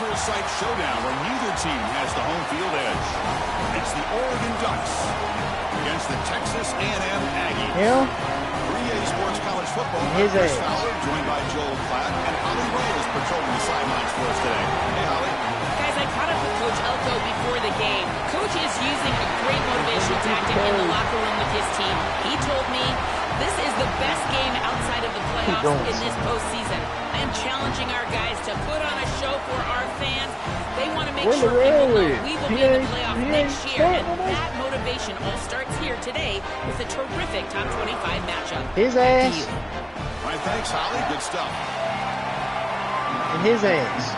neutral site showdown where neither team has the home field edge. It's the Oregon Ducks against the Texas A&M Aggies. Yeah. 3A Sports College Football. His Chris ass. Fowler, joined by Joel Klatt, and Holly Ray is patrolling the sidelines for us today. Hey, Holly. Guys, I caught up with Coach Elko before the game. Coach is using a great motivation tactic in the locker room with his team. He told me this is the best game outside of the playoffs in this postseason. I am challenging our guys to put on a show for our fans. They want to make sure people know we will be in the playoffs next year. And that motivation all starts here today with a terrific top 25 matchup. His ass. All right, thanks, Holly. Good stuff. And his ass.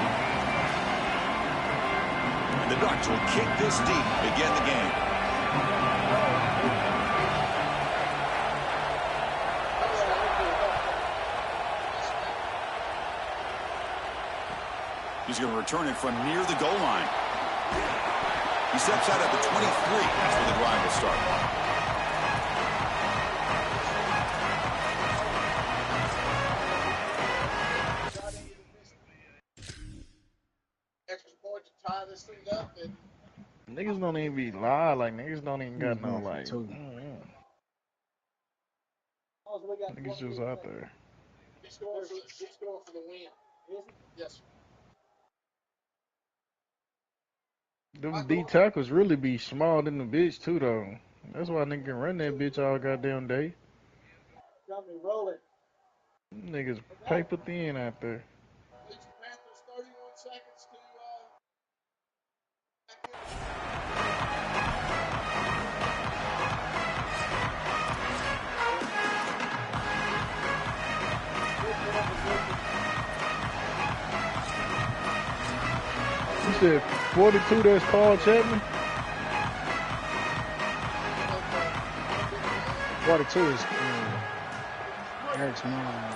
And the Ducks will kick this deep to begin the game. He's going to return it from near the goal line. He steps out at the 23. That's where the drive will start. Extra point to tie this thing up. And niggas don't even be live. Like, niggas don't even got no, like, niggas just out there. he's going for the win. Yes. Them D tackles really be small than the bitch, too, though. That's why niggas can run that bitch all goddamn day. Got me rolling. Them niggas paper thin out there. Panthers 31 seconds to You said 42, that's Paul Chapman? 42 is Eric's mom.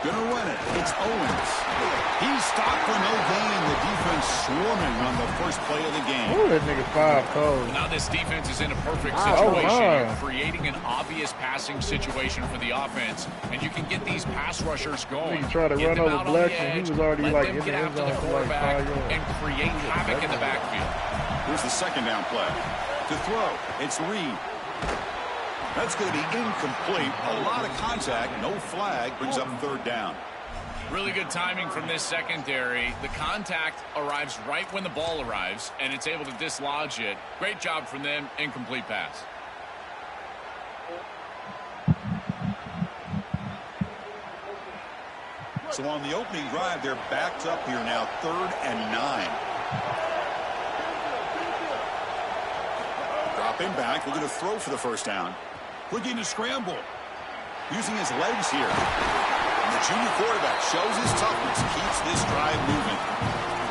Gonna run it. It's Owens. He's stopped for no gain. The defense swarming on the first play of the game. Ooh, that nigga 5 cold. Now this defense is in a perfect situation. You're creating an obvious passing situation for the offense, and you can get these pass rushers going. He tried to run over Black, and he was already let like them in the get end after zone the for like 5 quarterback yards. and create havoc in the backfield. Here's the second down play. To throw, it's Reed. That's going to be incomplete. A lot of contact, no flag, brings up third down. Really good timing from this secondary. The contact arrives right when the ball arrives, and it's able to dislodge it. Great job from them. Incomplete pass. So on the opening drive, they're backed up here now, 3rd and 9. Dropping back, looking to throw for the first down. Looking to scramble. Using his legs here. And the junior quarterback shows his toughness, keeps this drive moving.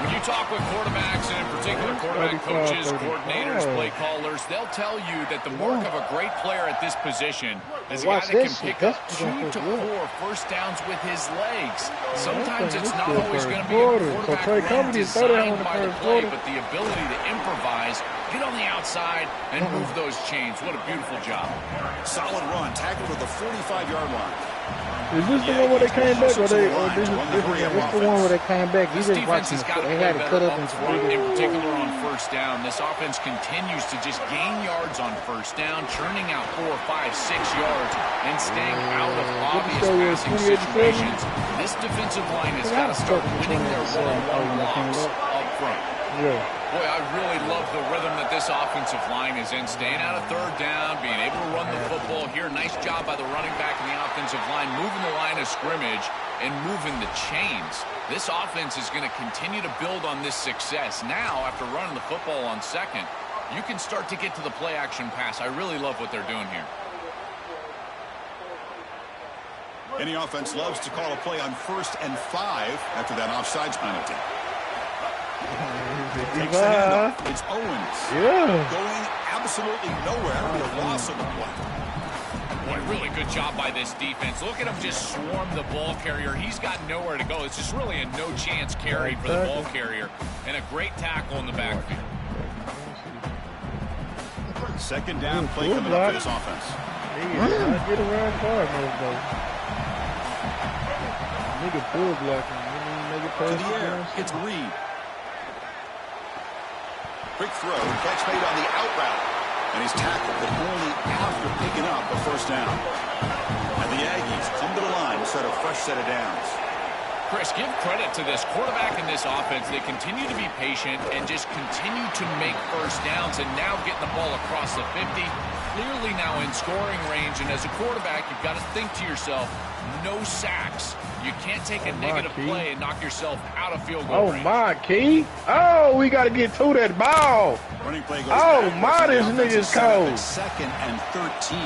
When you talk with quarterbacks, and in particular quarterback coaches, coordinators, play callers, they'll tell you that the mark of a great player at this position is a guy that can pick up 2 to 4 first downs with his legs. Sometimes it's not always going to be a quarterback run designed by the play, but the ability to improvise, get on the outside, and move those chains. What a beautiful job. Solid run, tackled at the 45-yard line. Is this the one where they came back, or this is different? It's the one where they came back. You This just defense watching has got to they play had to cut better up up into front, in particular on first down. This offense continues to just gain yards on first down, churning out 4, 5, 6 yards, and staying out of obvious passing situations. This defensive line has got to start winning their one-on-one blocks up front. Yeah. Boy, I really love the rhythm that this offensive line is in. Staying out of third down, being able to run the football here. Nice job by the running back and the offensive line, moving the line of scrimmage and moving the chains. This offense is going to continue to build on this success. Now, after running the football on second, you can start to get to the play-action pass. I really love what they're doing here. Any offense loves to call a play on 1st and 5 after that offsides penalty. Takes the handoff. It's Owens. Yeah. Going absolutely nowhere with a loss on the play. Boy, really good job by this defense. Look at him just swarm the ball carrier. He's got nowhere to go. It's just really a no-chance carry for the ball carrier. And a great tackle in the backfield. Second down play coming up for this offense. Get around Cardinals, though. Nigga pull blocking. To the air. It's Reed. Quick throw. Catch made on the out route. And he's tackled, but only after picking up a first down. And the Aggies come to the line to set a fresh set of downs. Chris, give credit to this quarterback in this offense. They continue to be patient and just continue to make first downs, and now getting the ball across the 50. Clearly now in scoring range, and as a quarterback, you've got to think to yourself, no sacks. You can't take a negative play and knock yourself out of field goal range. Oh, my, Key. Oh, we got to get to that ball. Running play goes this nigga's cold. Second and 13.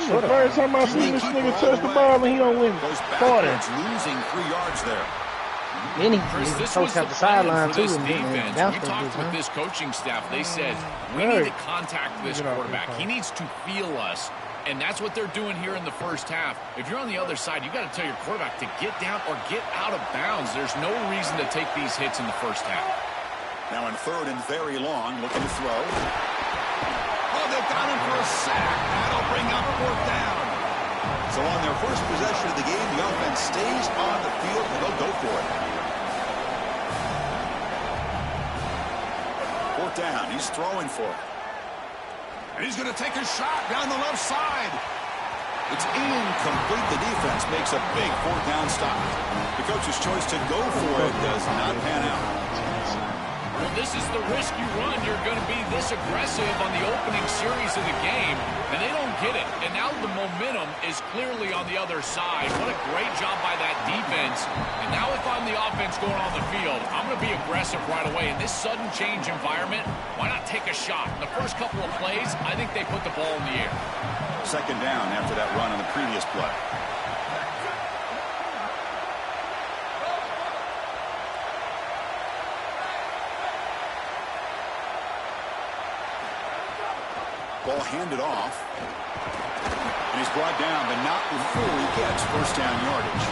The first time I seen this nigga touch the ball and he don't win 40. Losing 3 yards there. Then he This coach was out the the plan sideline for too. this And defense. then We talked with this coaching staff. They said, we Hey. need to contact this quarterback. He needs to feel us. And that's what they're doing here in the first half. If you're on the other side, you got to tell your quarterback to get down or get out of bounds. There's no reason to take these hits in the first half. Now in third and very long, looking to throw. Oh, they've got him for a sack. That'll bring up fourth down. So on their first possession of the game, the offense stays on the field, and they'll go for it. Fourth down. He's throwing for it. And he's going to take a shot down the left side. It's incomplete. The defense makes a big fourth down stop. The coach's choice to go for it does not pan out. Well, this is the risk you run. You're going to be this aggressive on the opening series of the game, and they don't get it. And now the momentum is clearly on the other side. What a great job by that defense. And now if I'm the offense going on the field, I'm going to be aggressive right away. In this sudden change environment, why not take a shot? In the first couple of plays, I think they put the ball in the air. Second down after that run on the previous play. Ball handed off. And he's brought down, but not before he gets first down yardage.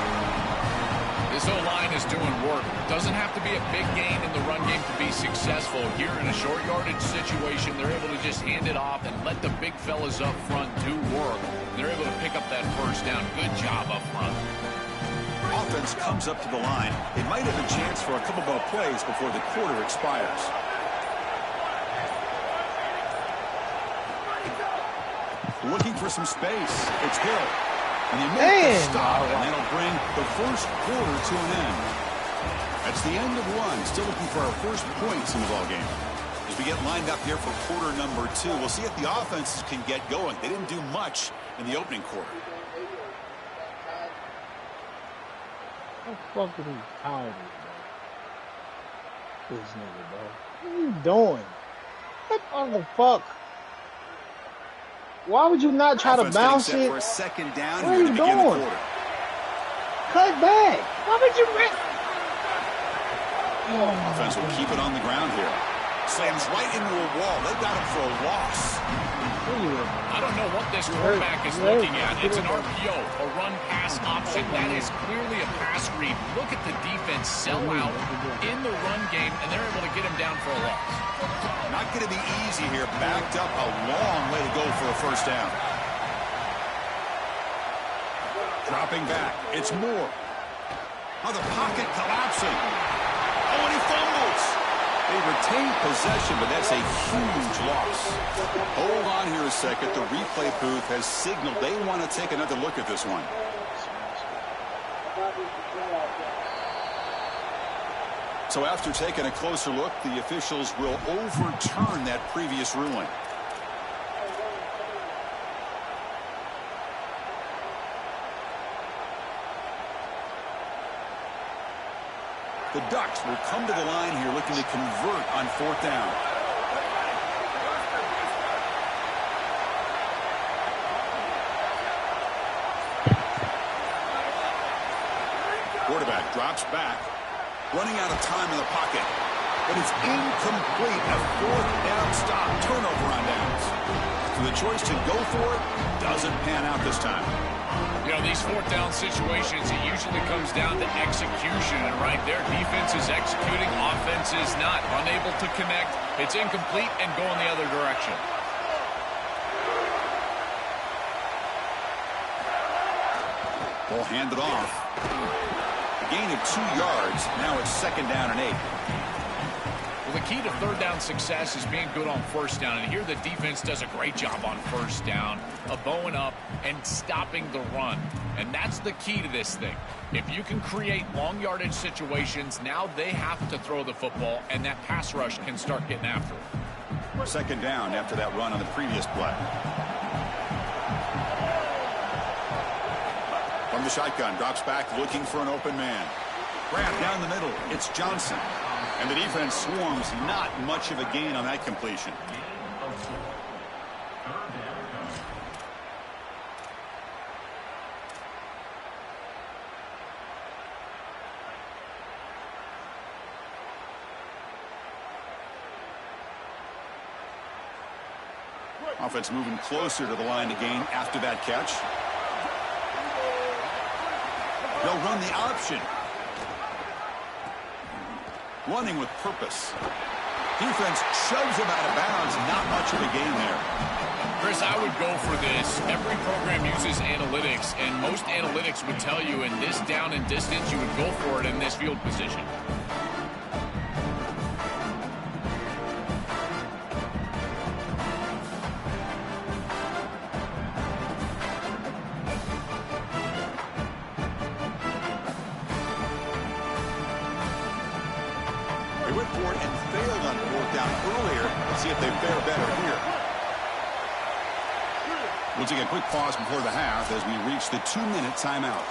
This O-line is doing work. Doesn't have to be a big gain in the run game to be successful. Here in a short yardage situation, they're able to just hand it off and let the big fellas up front do work. They're able to pick up that first down. Good job up front. Offense comes up to the line. It might have a chance for a couple more plays before the quarter expires. Looking for some space. It's Hill. And he makes the stop, and that'll bring the first quarter to an end. That's the end of one. Still looking for our first points in the ballgame. As we get lined up here for quarter number 2, we'll see if the offenses can get going. They didn't do much in the opening quarter. What the fuck is he tired of, bro? This nigga, bro. What are you doing? What the fuck? Why would you not try to bounce it? For a second down what are here you to begin doing? the quarter. Cut back. Why would you? Offense will keep it on the ground here. Slams right into a wall. They got him for a loss. I don't know what this quarterback is looking at. It's an RPO, a run-pass option. That is clearly a pass read. Look at the defense sell out in the run game, and they're able to get him down for a loss. Not going to be easy here. Backed up a long way to go for a first down. Dropping back. It's Moore. Oh, the pocket collapsing. Oh, and he fumbles. They retain possession, but that's a huge loss. Hold on here a second. The replay booth has signaled they want to take another look at this one. So after taking a closer look, the officials will overturn that previous ruling. The Ducks will come to the line here looking to convert on fourth down. Quarterback drops back, running out of time in the pocket. But it's incomplete. A fourth down stop. Turnover on downs. So the choice to go for it doesn't pan out this time. You know, these fourth down situations, it usually comes down to execution. And right there, defense is executing, offense is not. Unable to connect. It's incomplete and going the other direction. Ball handed off. A gain of 2 yards. Now it's 2nd down and 8. Well, the key to third down success is being good on first down. And here the defense does a great job on first down of bowing up and stopping the run. And that's the key to this thing. If you can create long yardage situations, now they have to throw the football, and that pass rush can start getting after it. 2nd down after that run on the previous play. From the shotgun, drops back looking for an open man. Grab down the middle. It's Johnson. And the defense swarms. Not much of a gain on that completion. Offense moving closer to the line to gain after that catch. They'll run the option. Running with purpose. Defense shoves him out of bounds. Not much of a gain there. Chris, I would go for this. Every program uses analytics, and most analytics would tell you in this down and distance, you would go for it in this field position. They went for it and failed on 4th down earlier. Let's see if they fare better here. We'll take a quick pause before the half as we reach the 2-minute timeout.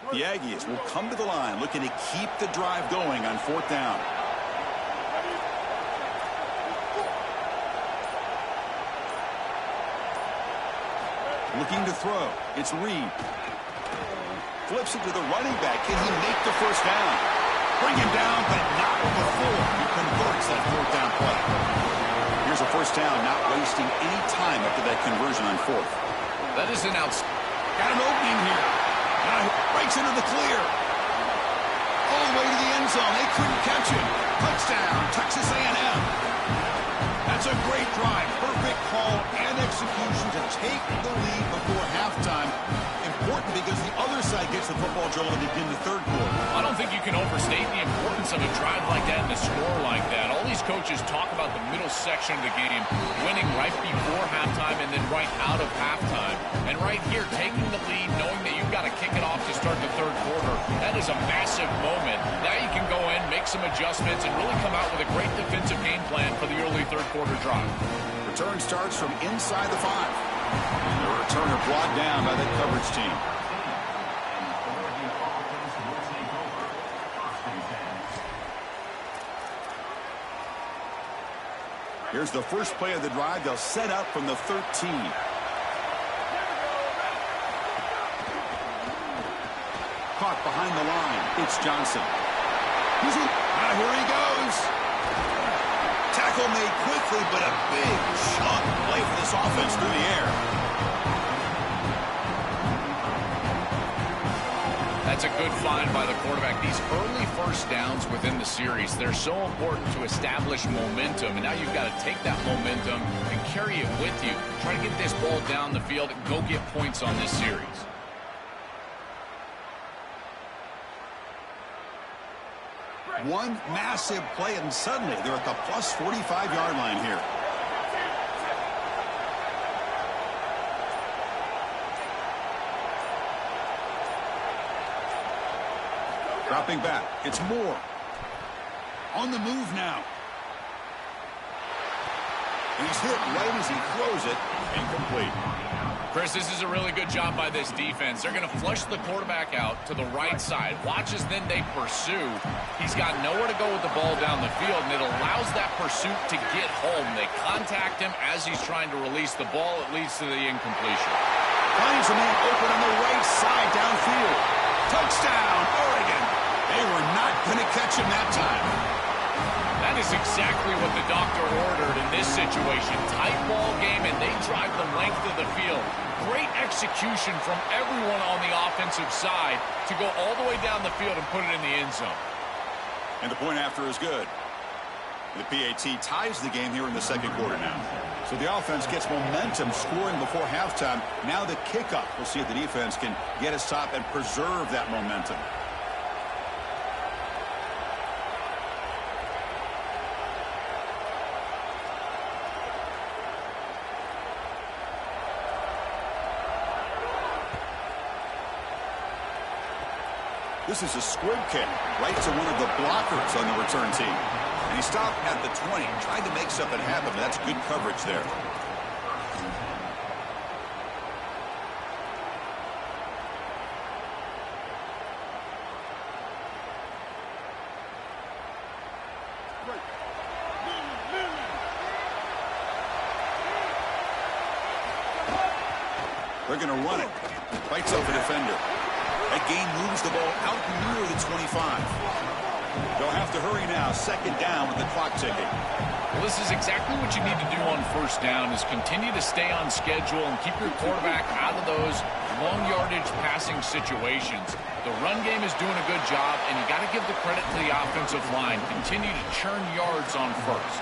The Aggies will come to the line looking to keep the drive going on 4th down. Looking to throw. It's Reed. Flips it to the running back. Can he make the first down? Bring him down, but not before he converts that 4th down play. Here's a first down, not wasting any time after that conversion on 4th. That is an outstanding. Got an opening here. Breaks into the clear. All the way to the end zone. They couldn't catch him. Touchdown, Texas A&M. That's a great drive. Perfect call and execution to take the lead before halftime. Important because the other side gets the football, Joel, to begin the 3rd quarter. I don't think you can overstate the importance of a drive like that and a score like that. All these coaches talk about the middle section of the game, winning right before halftime and then right out of halftime. And right here, taking the lead, knowing that you've got to kick it off to start the 3rd quarter, that is a massive moment. Now you can go in, make some adjustments, and really come out with a great defensive game plan for the early 3rd quarter drive. Return starts from inside the 5. The returner brought down by the coverage team. Here's the first play of the drive. They'll set up from the 13. Caught behind the line. It's Johnson. Here he goes. Tackle made quickly, but a big chunk play for this offense through the air. That's a good find by the quarterback. These early first downs within the series, they're so important to establish momentum. And now you've got to take that momentum and carry it with you. Try to get this ball down the field and go get points on this series. One massive play, and suddenly they're at the plus 45-yard line here. Dropping back. It's Moore. On the move now. He's hit right as he throws it. Incomplete. Chris, this is a really good job by this defense. They're going to flush the quarterback out to the right side. Watch as then they pursue. He's got nowhere to go with the ball down the field, and it allows that pursuit to get home. They contact him as he's trying to release the ball. It leads to the incompletion. Finds a man open on the right side downfield. Touchdown, Oregon. They were not going to catch him that time. That is exactly what the doctor ordered in this situation. Tight ball game, and they drive the length of the field. Great execution from everyone on the offensive side to go all the way down the field and put it in the end zone. And the point after is good. The PAT ties the game here in the second quarter now. So the offense gets momentum scoring before halftime. Now the kickoff. We'll see if the defense can get a stop and preserve that momentum. This is a squib kick right to one of the blockers on the return team. And he stopped at the 20, tried to make something happen, but that's good coverage there. They're going to run it. Fights up a defender. That gain moves the ball out near the 25. They'll have to hurry now. Second down with the clock ticking. Well, this is exactly what you need to do on first down is continue to stay on schedule and keep your quarterback out of those long yardage passing situations. The run game is doing a good job, and you got to give the credit to the offensive line. Continue to churn yards on first.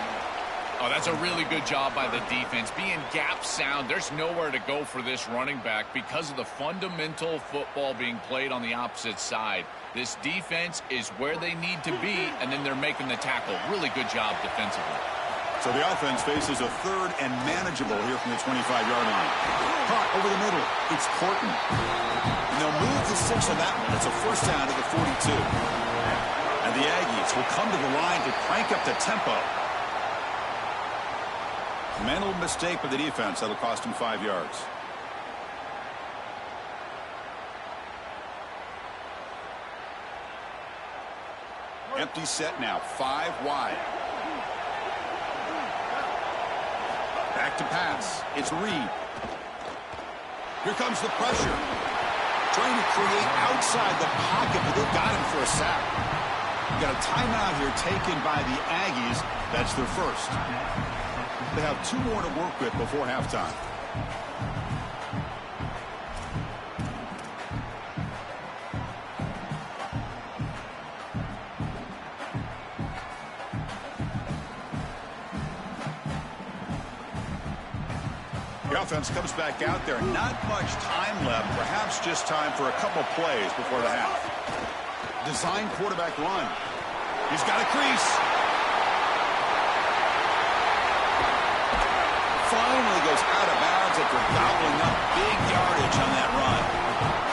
Oh, that's a really good job by the defense. Being gap sound, there's nowhere to go for this running back because of the fundamental football being played on the opposite side. This defense is where they need to be, and then they're making the tackle. Really good job defensively. So the offense faces a third and manageable here from the 25-yard line. Caught over the middle. It's Corton. And they'll move the 6 on that one. It's a first down to the 42. And the Aggies will come to the line to crank up the tempo. Mental mistake by the defense. That'll cost him 5 yards. Empty set now. 5 wide. Back to pass. It's Reed. Here comes the pressure. Trying to create outside the pocket, but they've got him for a sack. We've got a timeout here taken by the Aggies. That's their first. They have 2 more to work with before halftime. The offense comes back out there. Not much time left. Perhaps just time for a couple plays before the half. Design quarterback run. He's got a crease. Finally goes out of bounds after gobbling up big yardage on that run.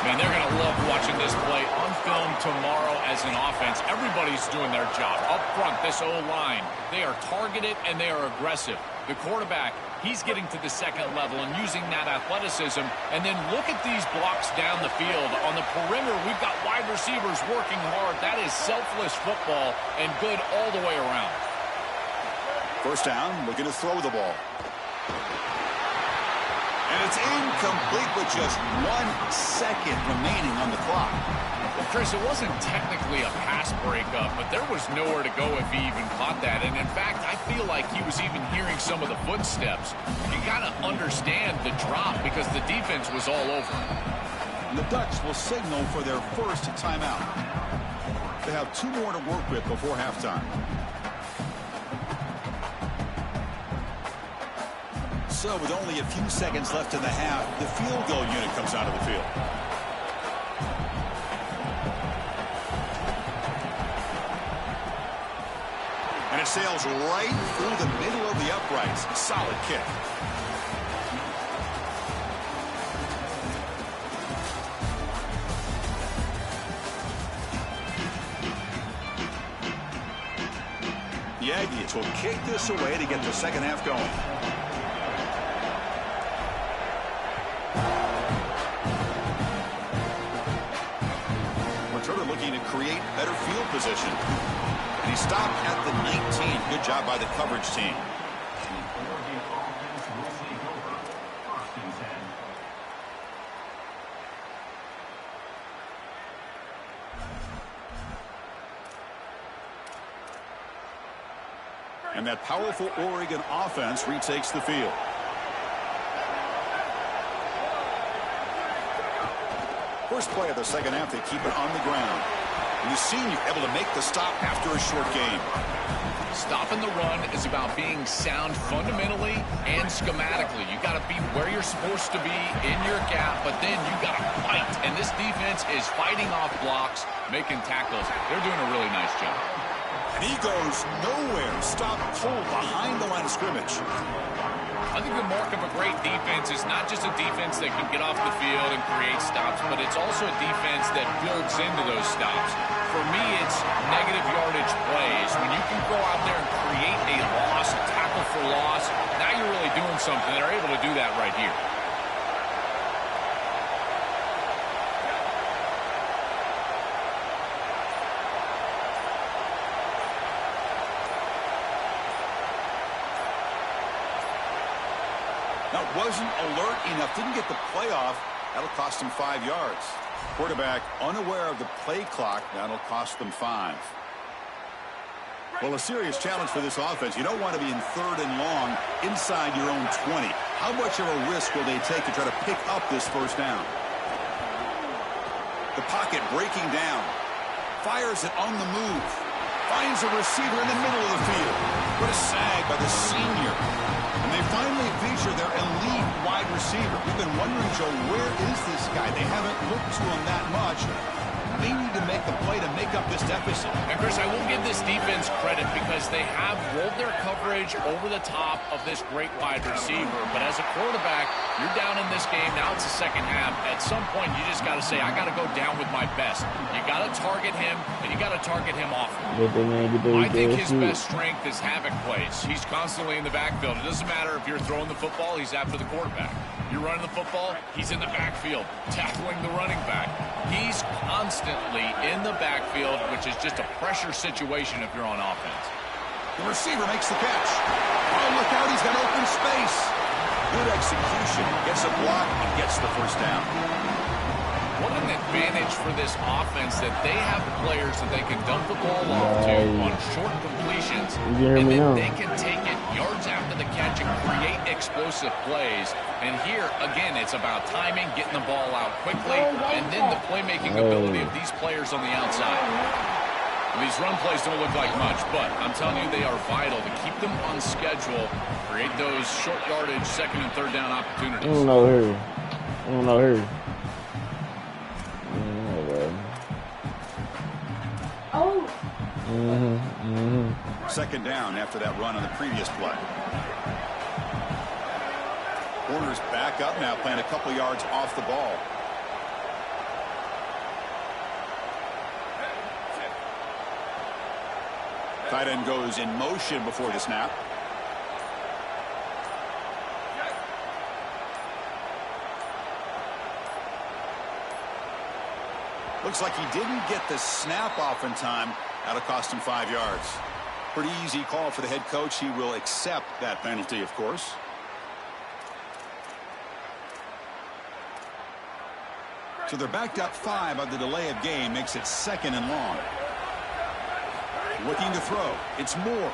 Man, they're going to love watching this play on film tomorrow as an offense. Everybody's doing their job. Up front, this O-line, they are targeted and they are aggressive. The quarterback, he's getting to the second level and using that athleticism. And then look at these blocks down the field. On the perimeter, we've got wide receivers working hard. That is selfless football and good all the way around. First down, looking to throw the ball. And it's incomplete with just 1 second remaining on the clock. Well, Chris, it wasn't technically a pass breakup, but there was nowhere to go if he even caught that. And, in fact, I feel like he was even hearing some of the footsteps. You got to understand the drop because the defense was all over. And the Ducks will signal for their first timeout. They have 2 more to work with before halftime. So with only a few seconds left in the half, the field goal unit comes out of the field. And it sails right through the middle of the uprights. Solid kick. The Aggies will kick this away to get the second half going. Looking to create better field position. And he stopped at the 19. Good job by the coverage team. And that powerful Oregon offense retakes the field. First play of the second half, they keep it on the ground. And the senior able to make the stop after a short game. Stopping the run is about being sound fundamentally and schematically. You got to be where you're supposed to be in your gap, but then you got to fight. And this defense is fighting off blocks, making tackles. They're doing a really nice job. And he goes nowhere. Stop cold behind the line of scrimmage. I think the mark of a great defense is not just a defense that can get off the field and create stops, but it's also a defense that builds into those stops. For me, it's negative yardage plays. When you can go out there and create a loss, a tackle for loss, now you're really doing something. They're able to do that right here. That wasn't alert enough. Didn't get the play off. That'll cost him 5 yards. Quarterback unaware of the play clock. That'll cost them 5. Well, a serious challenge for this offense. You don't want to be in 3rd and long inside your own 20. How much of a risk will they take to try to pick up this first down? The pocket breaking down. Fires it on the move. Finds a receiver in the middle of the field. What a sag by the senior. And they finally feature their elite wide receiver. We've been wondering, Joe, where is this guy? They haven't looked to him that much. They need to make the play to make up this deficit. And, Chris, I will give this defense credit because they have rolled their coverage over the top of this great wide receiver. But as a quarterback, you're down in this game. Now it's the second half. At some point, you just got to say, I got to go down with my best. You got to target him, and you got to target him often. I think his best strength is havoc plays. He's constantly in the backfield. It doesn't matter if you're throwing the football, he's after the quarterback. You're running the football, he's in the backfield, tackling the running back. He's constantly in the backfield, which is just a pressure situation if you're on offense. The receiver makes the catch. Oh, look out, he's got open space. Good execution. Gets a block and gets the first down. What an advantage for this offense that they have players that they can dump the ball off to on short completions, and then they can take it yards after the catch and create explosive plays. And here, again, it's about timing, getting the ball out quickly, and then the playmaking ability of these players on the outside. These run plays don't look like much, but I'm telling you they are vital to keep them on schedule, create those short yardage, 2nd and 3rd down opportunities. I don't know her. Oh. Second down after that run on the previous play. Corner's back up now, playing a couple yards off the ball. Tight end goes in motion before the snap. Looks like he didn't get the snap off in time. That'll cost him 5 yards. Pretty easy call for the head coach. He will accept that penalty, of course. So they're backed up 5 on the delay of game. Makes it 2nd and long. Looking to throw. It's Moore.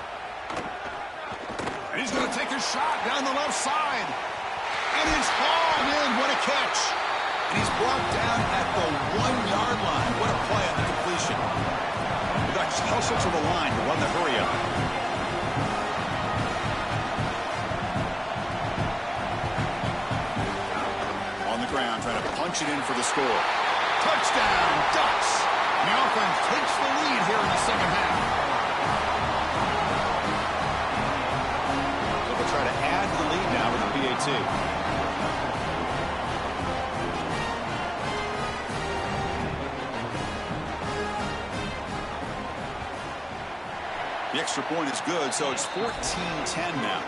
And he's going to take a shot down the left side. And it's hauled in. What a catch. And he's brought down at the 1-yard line. What a play on the completion. The Ducks hustle to the line to run the hurry up. On the ground, trying to punch it in for the score. Touchdown, Ducks. And the offense takes the lead here in the second half. So they'll try to add to the lead now with the PAT. The extra point is good, so it's 14-10 now.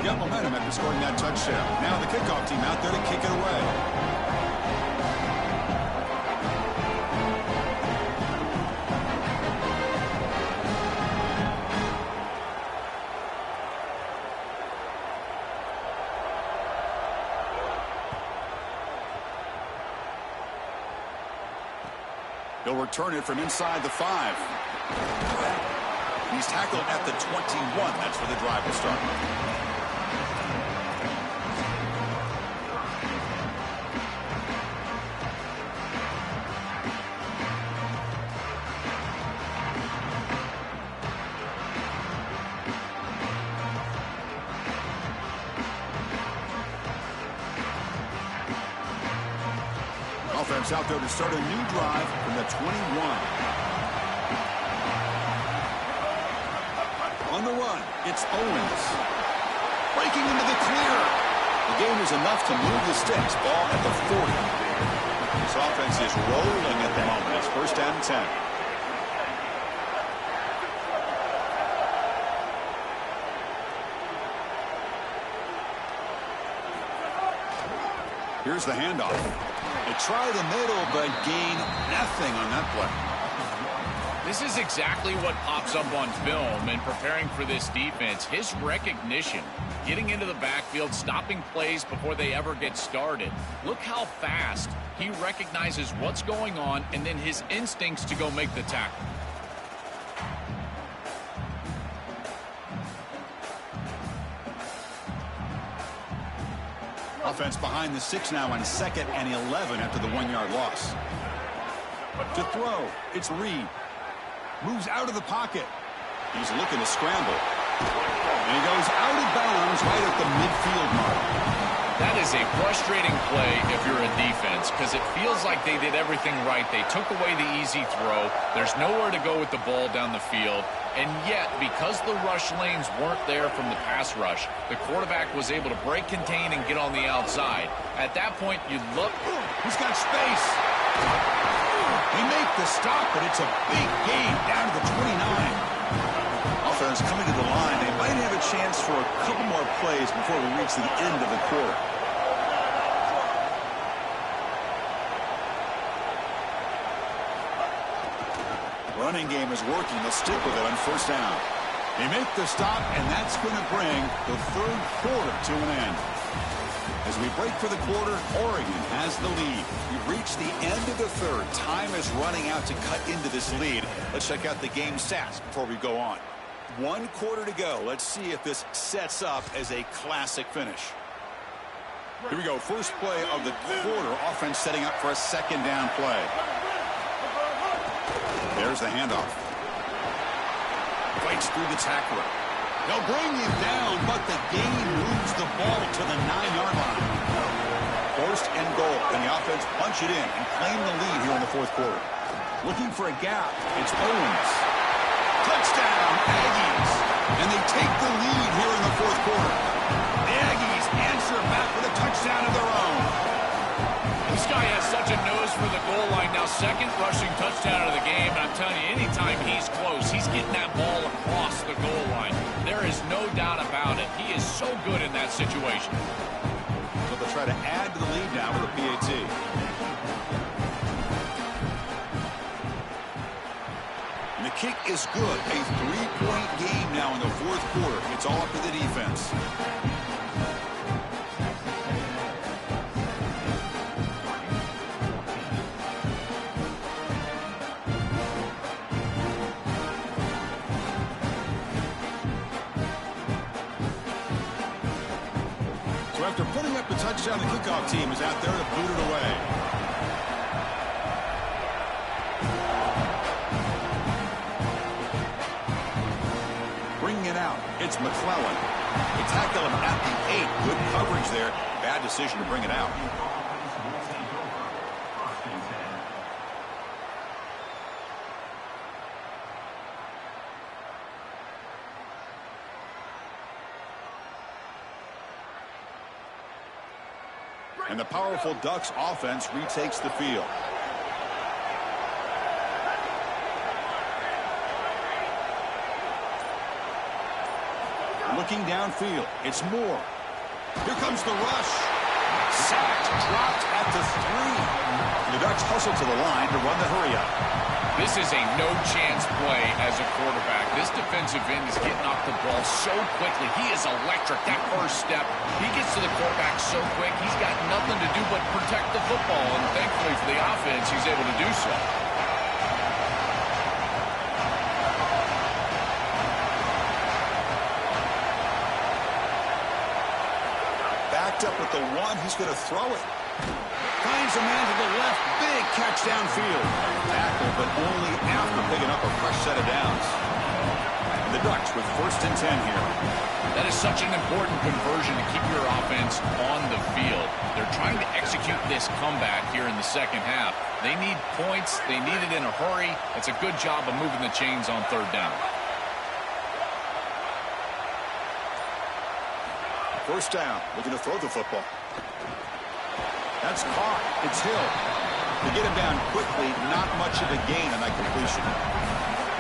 Got momentum after scoring that touchdown. Now the kickoff team out there to kick it away. He'll return it from inside the 5. He's tackled at the 21. That's where the drive will start. Offense out there to start a new drive from the 21. On the run, it's Owens. Breaking into the clear. The game is enough to move the sticks. Ball at the 40. This offense is rolling at the moment. It's first down and 10. Here's the handoff. They try the middle, but gain nothing on that play. This is exactly what pops up on film in preparing for this defense. His recognition, getting into the backfield, stopping plays before they ever get started. Look how fast he recognizes what's going on and then his instincts to go make the tackle. Offense behind the 6 now on 2nd and 11 after the 1-yard loss. To throw, it's Reed. Moves out of the pocket. He's looking to scramble. And he goes out of bounds right at the midfield mark. That is a frustrating play if you're a defense because it feels like they did everything right. They took away the easy throw. There's nowhere to go with the ball down the field. And yet, because the rush lanes weren't there from the pass rush, the quarterback was able to break, contain, and get on the outside. At that point, you look. He's got space. They make the stop, but it's a big gain down to the 29. Offense coming to the line. They might have a chance for a couple more plays before we reach the end of the quarter. Running game is working. They'll stick with it on first down. They make the stop, and that's going to bring the third quarter to an end. As we break for the quarter, Oregon has the lead. We've reached the end of the third. Time is running out to cut into this lead. Let's check out the game stats before we go on. 1 quarter to go. Let's see if this sets up as a classic finish. Here we go. First play of the quarter. Offense setting up for a 2nd down play. There's the handoff. Fights through the tackler. They'll bring him down, but the gain moves the ball to the 9-yard line. First and goal. Can the offense punch it in and claim the lead here in the 4th quarter? Looking for a gap. It's Owens. Touchdown, Aggies. And they take the lead here in the 4th quarter. The Aggies answer back with a touchdown of their own. This guy has such a nose for the goal line. Now, 2nd rushing touchdown of the game. And I'm telling you, anytime he's close, he's getting that ball across the goal line. There is no doubt about it. He is so good in that situation. So they'll try to add to the lead now with a PAT. And the kick is good. A 3-point game now in the 4th quarter. It's all up to the defense. After putting up the touchdown, the kickoff team is out there to boot it away. Bringing it out, it's McClellan. They tackle him at the 8. Good coverage there. Bad decision to bring it out. And the powerful Ducks offense retakes the field. Looking downfield, it's Moore. Here comes the rush. Sacked, dropped at the 3. The Ducks hustle to the line to run the hurry-up. This is a no-chance play as a quarterback. This defensive end is getting off the ball so quickly. He is electric, that first step. He gets to the quarterback so quick, he's got nothing to do but protect the football. And thankfully for the offense, he's able to do so. picked up with the one. He's going to throw it. Finds a man to the left. Big catch downfield. Tackle, but only after picking up a fresh set of downs. And the Ducks with 1st and 10 here. That is such an important conversion to keep your offense on the field. They're trying to execute this comeback here in the second half. They need points. They need it in a hurry. It's a good job of moving the chains on 3rd down. 1st down. Looking to throw the football. That's caught. It's Hill. They get him down quickly. Not much of a gain on that completion.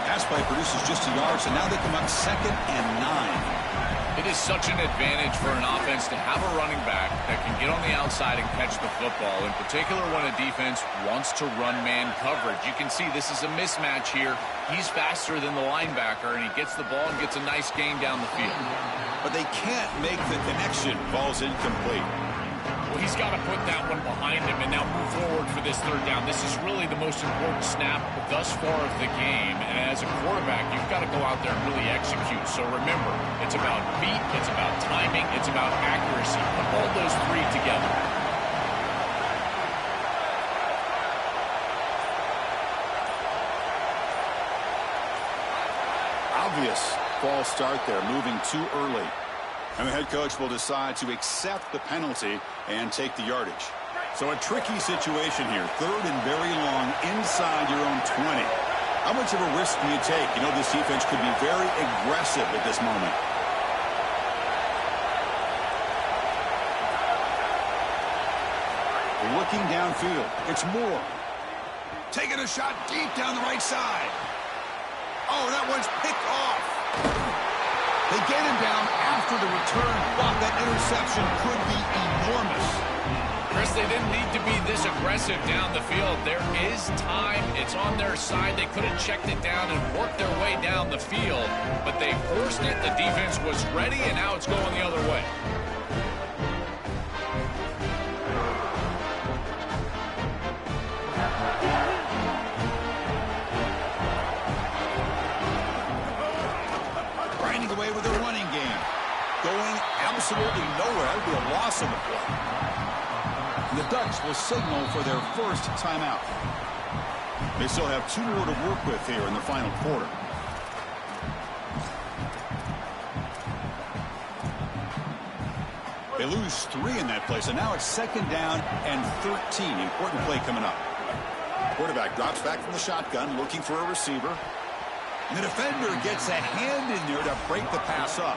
Pass play produces just a yard, so now they come up 2nd and 9. It is such an advantage for an offense to have a running back that can get on the outside and catch the football, in particular when a defense wants to run man coverage. You can see this is a mismatch here. He's faster than the linebacker, and he gets the ball and gets a nice gain down the field. But they can't make the connection. Ball's incomplete. Well, he's got to put that one behind him and now move forward for this 3rd down. This is really the most important snap thus far of the game. And as a quarterback, you've got to go out there and really execute. So remember, it's about feet, it's about timing, it's about accuracy. Put all those 3 together. Obvious false start there, moving too early. And the head coach will decide to accept the penalty and take the yardage. So a tricky situation here. 3rd and very long inside your own 20. How much of a risk do you take? You know, this defense could be very aggressive at this moment. Looking downfield. It's Moore. Taking a shot deep down the right side. Oh, that one's picked off. They get him down after the return, but that interception could be enormous. Chris, they didn't need to be this aggressive down the field. There is time. It's on their side. They could have checked it down and worked their way down the field, but they forced it. The defense was ready, and now it's going the other way. Away with a running game. Going absolutely nowhere. That would be a loss on the play. And the Ducks will signal for their 1st timeout. They still have 2 more to work with here in the final quarter. They lose 3 in that play, so now it's 2nd down and 13. Important play coming up. Quarterback drops back from the shotgun, looking for a receiver. And the defender gets a hand in there to break the pass up.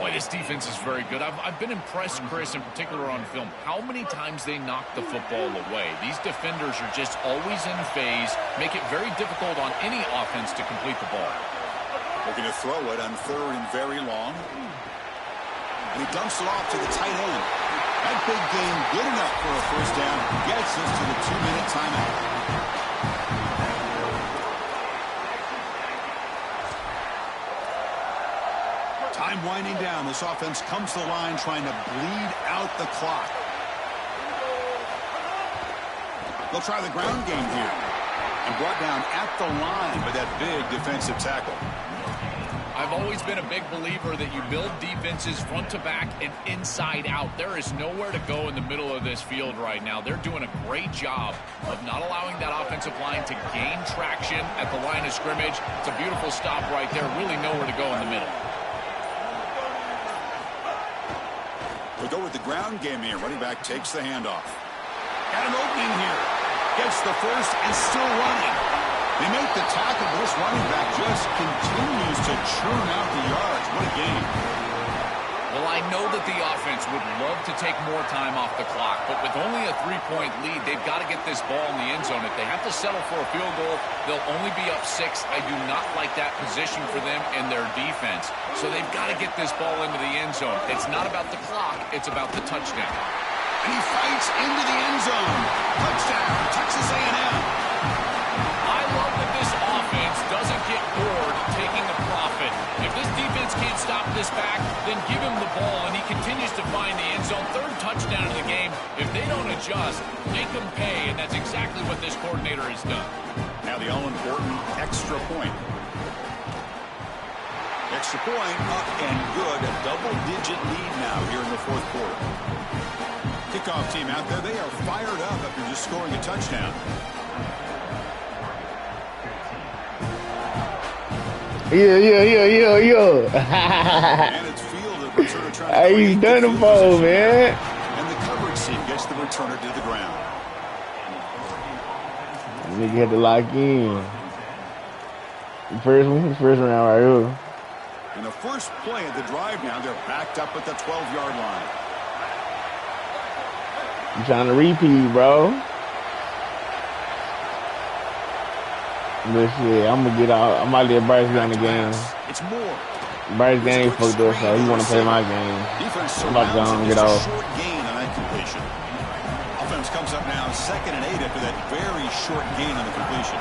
Boy, this defense is very good. I've been impressed, Chris, in particular on film, how many times they knock the football away. These defenders are just always in phase, make it very difficult on any offense to complete the ball. Looking to throw it on 3rd and very long. And he dumps it off to the tight end. That big game good enough for a 1st down. Gets us to the 2-minute timeout. Time winding down. This offense comes to the line trying to bleed out the clock. They'll try the ground game here. And brought down at the line by that big defensive tackle. I've always been a big believer that you build defenses front to back and inside out. There is nowhere to go in the middle of this field right now. They're doing a great job of not allowing that offensive line to gain traction at the line of scrimmage. It's a beautiful stop right there. Really nowhere to go in the middle. We go with the ground game here. Running back takes the handoff. Got an opening here. Gets the 1st and still running. They make the tackle, but this running back just continues to churn out the yards. What a game. Well, I know that the offense would love to take more time off the clock, but with only a 3-point lead, they've got to get this ball in the end zone. If they have to settle for a field goal, they'll only be up 6. I do not like that position for them and their defense. So they've got to get this ball into the end zone. It's not about the clock, it's about the touchdown. And he fights into the end zone. Touchdown, Texas A&M. I love that this offense doesn't get bored taking a profit. If this defense can't stop this back, then give him the ball, and he continues to find the end zone. 3rd touchdown of the game. If they don't adjust, make them pay, and that's exactly what this coordinator has done. Now the all-important extra point. Extra point up and good. A double-digit lead now here in the fourth quarter. Kickoff team out there. They are fired up after just scoring a touchdown. Yeah. And it's fielded. Returner trying to Hey, he's done it for, man. And the coverage team gets the returner to the ground. Nigga had to lock in. First round right here. And the first play of the drive now, they're backed up at the 12-yard line. You trying to repeat, bro. But shit, I'm gonna get out. I'm about to let Bryce get on the game. It's more. Bryce game fucked up, so he want to play my game. I'm about to go and get off. Short gain on that completion. Offense comes up now 2nd and 8 after that very short gain on the completion.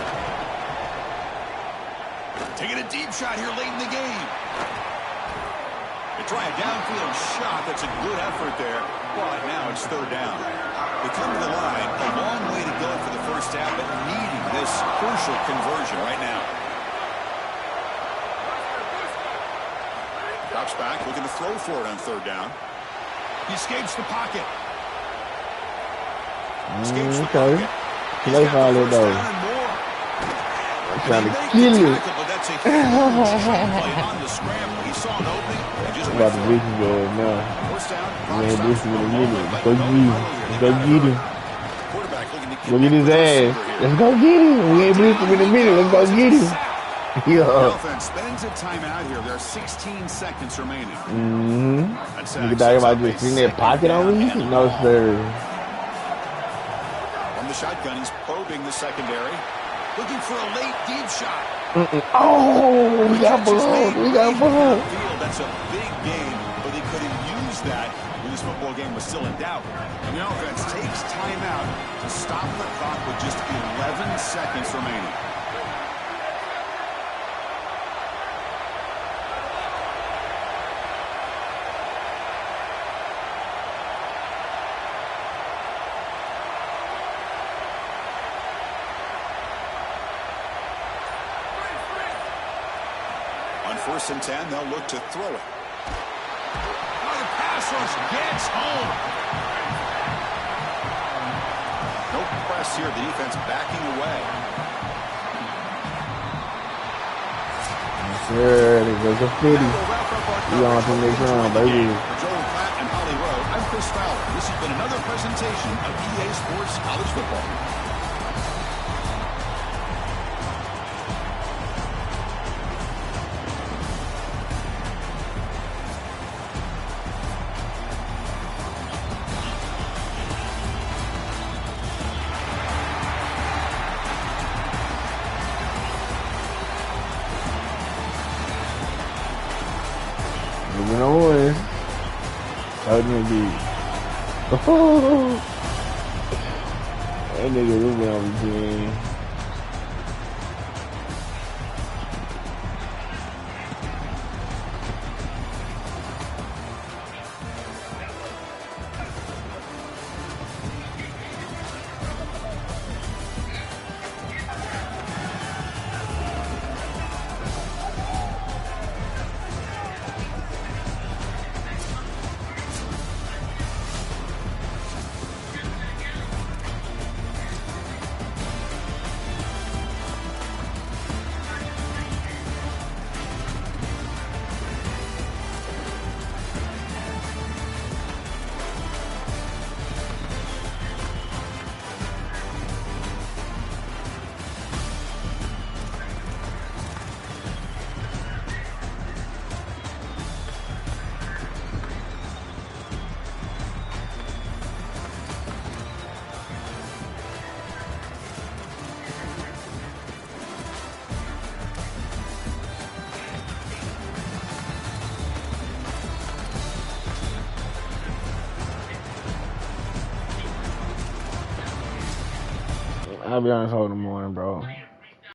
Taking a deep shot here late in the game. They try a downfield shot. That's a good effort there. But now it's 3rd down. They come to the line. A long way to go for the first half, but needing this crucial conversion right now. Drops back, looking to throw for it on 3rd down. He escapes the pocket. Escapes the pocket. Play for it, though. I'm trying to kill it. But that's a huge play on the scramble. He saw an opening and just about to beat his ass now. First down. Man, this is gonna get it. Go get him. Go get him. Quarterback looking to Go get his ass. Let's go get him. We ain't blitz him in a minute. Let's go get him. The offense spends a timeout here. There are 16 seconds remaining. You talking about just sitting there pocket on me? No, sir. From the shotgun, he's probing the secondary. Looking for a late deep shot. Oh, we got blood. We got blood. That's a big game, but they could have used that when this football game was still in doubt. And the offense takes timeout to stop the clock with just 11 seconds remaining. On 1st and 10, they'll look to throw it. Oh, the pass rush gets home. No press here. The defense backing away. There it goes. A 50. We on to the next round, baby. For Joel Platt and Holly Rowe, I'm Chris Fowler. This has been another presentation of EA Sports College Football. Moving on. That nigga. Oh. That nigga moving on the team. I'll be honest, hold in the morning, bro.